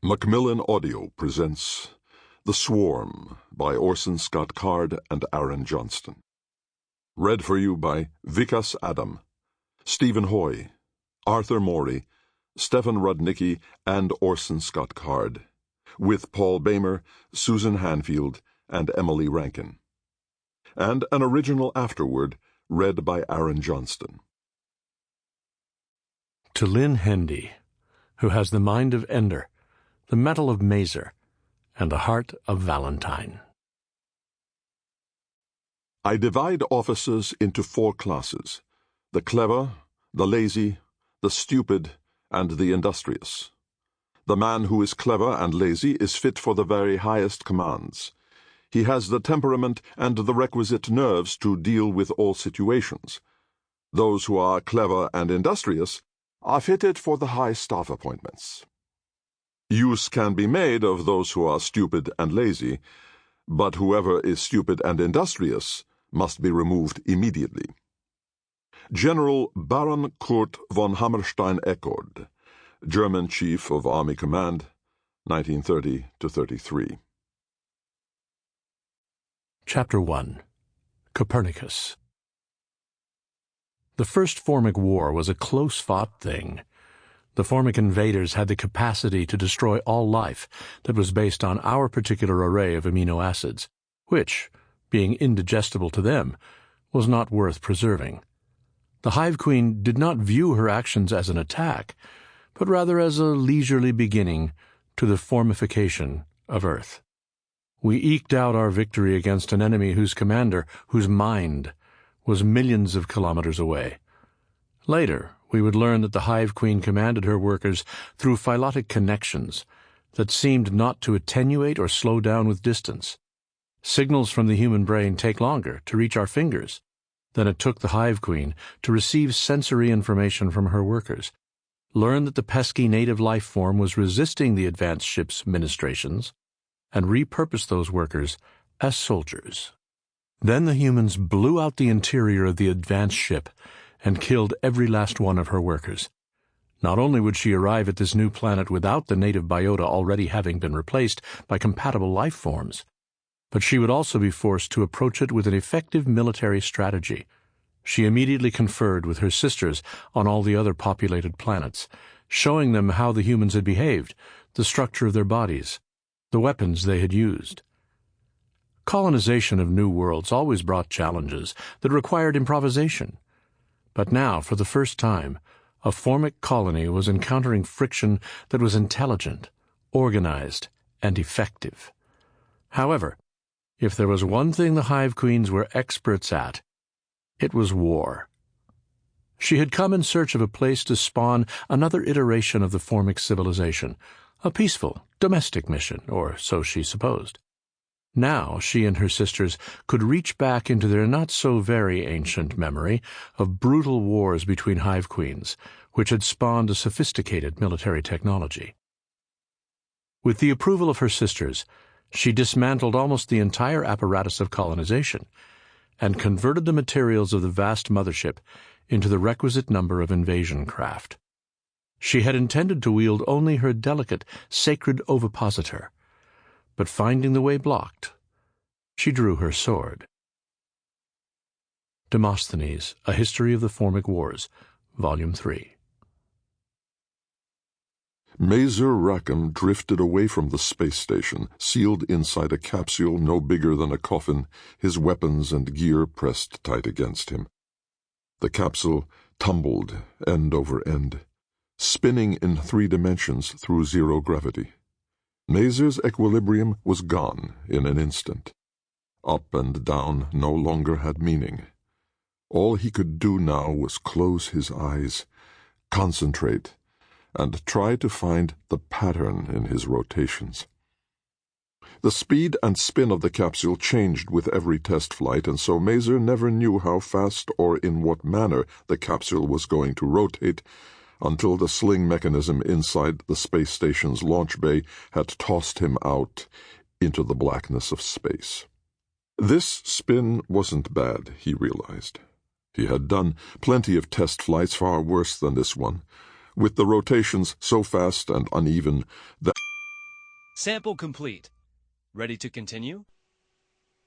Macmillan Audio presents The Swarm by Orson Scott Card and Aaron Johnston. Read for you by Vikas Adam, Stephen Hoye, Arthur Morey, Stefan Rudnicki, and Orson Scott Card, with Paul Boehmer, Susan Hanfield, and Emily Rankin. And an original afterword read by Aaron Johnston. To Lynn Hendy, who has the mind of Ender, the mettle of Mazer, and the heart of Valentine. I divide officers into 4 classes: the clever, the lazy, the stupid, and the industrious. The man who is clever and lazy is fit for the very highest commands. He has the temperament and the requisite nerves to deal with all situations. Those who are clever and industrious are fitted for the high staff appointments. Use can be made of those who are stupid and lazy, but whoever is stupid and industrious must be removed immediately. General Baron Kurt von Hammerstein-Eckert, German Chief of Army Command, 1930-33. Chapter 1. Copernicus. The First Formic War was a close-fought thing. The Formic invaders had the capacity to destroy all life that was based on our particular array of amino acids, which, being indigestible to them, was not worth preserving. The Hive Queen did not view her actions as an attack, but rather as a leisurely beginning to the formification of Earth. We eked out our victory against an enemy whose commander, whose mind, was millions of kilometers away. Later, we would learn that the Hive Queen commanded her workers through phylotic connections that seemed not to attenuate or slow down with distance. Signals from the human brain take longer to reach our fingers than it took the Hive Queen to receive sensory information from her workers, learn that the pesky native life form was resisting the advanced ship's ministrations, and repurpose those workers as soldiers. Then the humans blew out the interior of the advanced ship and killed every last one of her workers. Not only would she arrive at this new planet without the native biota already having been replaced by compatible life forms, but she would also be forced to approach it with an effective military strategy. She immediately conferred with her sisters on all the other populated planets, showing them how the humans had behaved, the structure of their bodies, the weapons they had used. Colonization of new worlds always brought challenges that required improvisation. But now, for the first time, a Formic colony was encountering friction that was intelligent, organized, and effective. However, if there was one thing the Hive Queens were experts at, it was war. She had come in search of a place to spawn another iteration of the Formic civilization, a peaceful, domestic mission, or so she supposed. Now she and her sisters could reach back into their not-so-very ancient memory of brutal wars between Hive Queens, which had spawned a sophisticated military technology. With the approval of her sisters, she dismantled almost the entire apparatus of colonization and converted the materials of the vast mothership into the requisite number of invasion craft. She had intended to wield only her delicate, sacred ovipositor, but finding the way blocked, she drew her sword. Demosthenes, A History of the Formic Wars, Volume 3. Mazer Rackham drifted away from the space station, sealed inside a capsule no bigger than a coffin, his weapons and gear pressed tight against him. The capsule tumbled end over end, spinning in 3 dimensions through zero gravity. Mazer's equilibrium was gone in an instant. Up and down no longer had meaning. All he could do now was close his eyes, concentrate, and try to find the pattern in his rotations. The speed and spin of the capsule changed with every test flight, and so Mazer never knew how fast or in what manner the capsule was going to rotate until the sling mechanism inside the space station's launch bay had tossed him out into the blackness of space. This spin wasn't bad, he realized. He had done plenty of test flights far worse than this one, with the rotations so fast and uneven that Sample complete. Ready to continue?